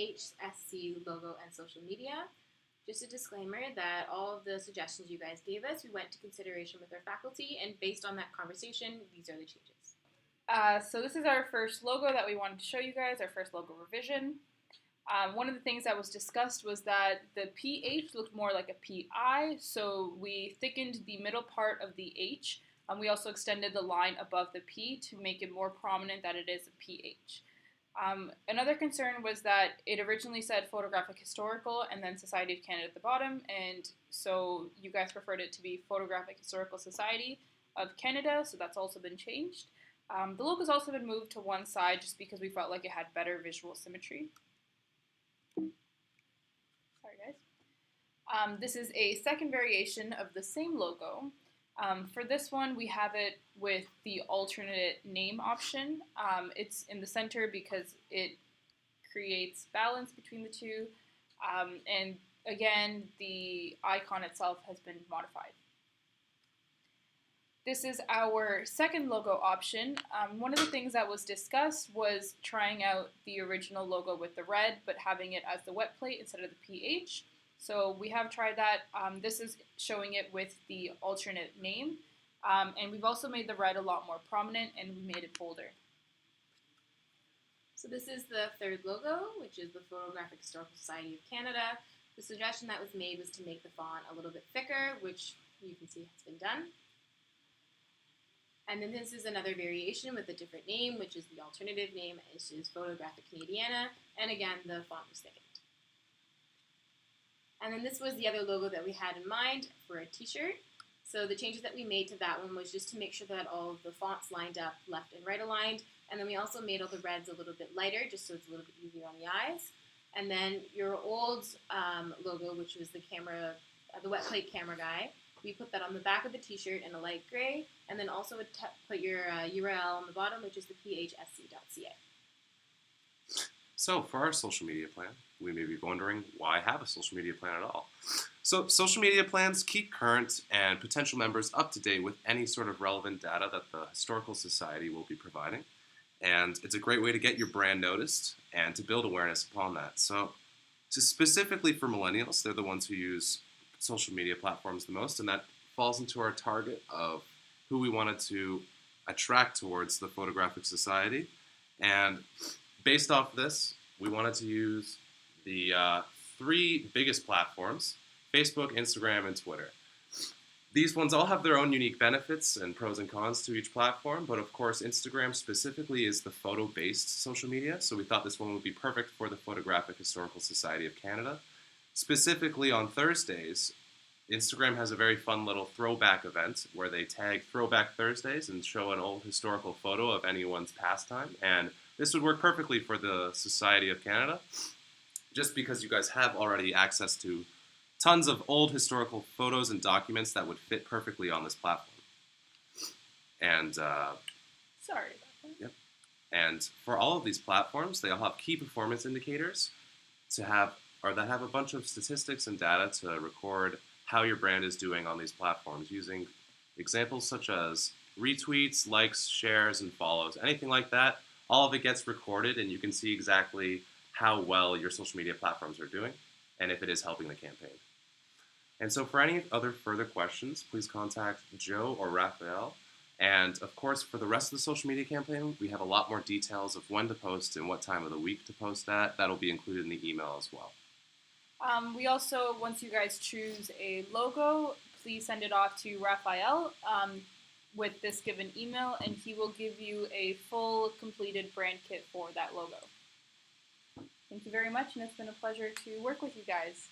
PHSC logo and social media. Just a disclaimer that all of the suggestions you guys gave us, we went to consideration with our faculty, and based on that conversation, these are the changes. So this is our first logo that we wanted to show you guys, our first logo revision. One of the things that was discussed was that the PH looked more like a PI, so we thickened the middle part of the H. We also extended the line above the P to make it more prominent that it is a PH. Another concern was that it originally said Photographic Historical and then Society of Canada at the bottom, and so you guys preferred it to be Photographic Historical Society of Canada, so that's also been changed. The logo's also been moved to one side just because we felt like it had better visual symmetry. Sorry guys. This is a second variation of the same logo. For this one, we have it with the alternate name option. It's in the center because it creates balance between the two. And again, the icon itself has been modified. This is our second logo option. One of the things that was discussed was trying out the original logo with the red, but having it as the wet plate instead of the PH. So we have tried that. This is showing it with the alternate name. And we've also made the red a lot more prominent, and we made it bolder. So this is the third logo, which is the Photographic Historical Society of Canada. The suggestion that was made was to make the font a little bit thicker, which you can see has been done. And then this is another variation with a different name, which is the alternative name, which is Photographic Canadiana. And again, the font was thickened. And then this was the other logo that we had in mind for a t-shirt. So the changes that we made to that one was just to make sure that all of the fonts lined up, left and right aligned. And then we also made all the reds a little bit lighter, just so it's a little bit easier on the eyes. And then your old logo, which was the camera, the wet plate camera guy, we put that on the back of the t-shirt in a light gray. And then also put your URL on the bottom, which is the phsc.ca. So for our social media plan, we may be wondering why have a social media plan at all. So social media plans keep current and potential members up to date with any sort of relevant data that the Historical Society will be providing. And it's a great way to get your brand noticed and to build awareness upon that. So specifically for millennials, they're the ones who use social media platforms the most, and that falls into our target of who we wanted to attract towards the Photographic Society. And based off this, we wanted to use the three biggest platforms: Facebook, Instagram, and Twitter. These ones all have their own unique benefits and pros and cons to each platform, but of course Instagram specifically is the photo-based social media, so we thought this one would be perfect for the Photographic Historical Society of Canada. Specifically on Thursdays, Instagram has a very fun little throwback event where they tag Throwback Thursdays and show an old historical photo of anyone's pastime, and this would work perfectly for the Society of Canada, just because you guys have already access to tons of old historical photos and documents that would fit perfectly on this platform. And Sorry about that. Yep. And for all of these platforms, they all have key performance indicators that have a bunch of statistics and data to record how your brand is doing on these platforms, using examples such as retweets, likes, shares, and follows, anything like that. All of it gets recorded, and you can see exactly how well your social media platforms are doing and if it is helping the campaign. And so for any other further questions, please contact Joe or Raphael. And of course, for the rest of the social media campaign, we have a lot more details of when to post and what time of the week to post that. That'll be included in the email as well. We also, once you guys choose a logo, please send it off to Raphael with this given email, and he will give you a full completed brand kit for that logo. Thank you very much, and it's been a pleasure to work with you guys.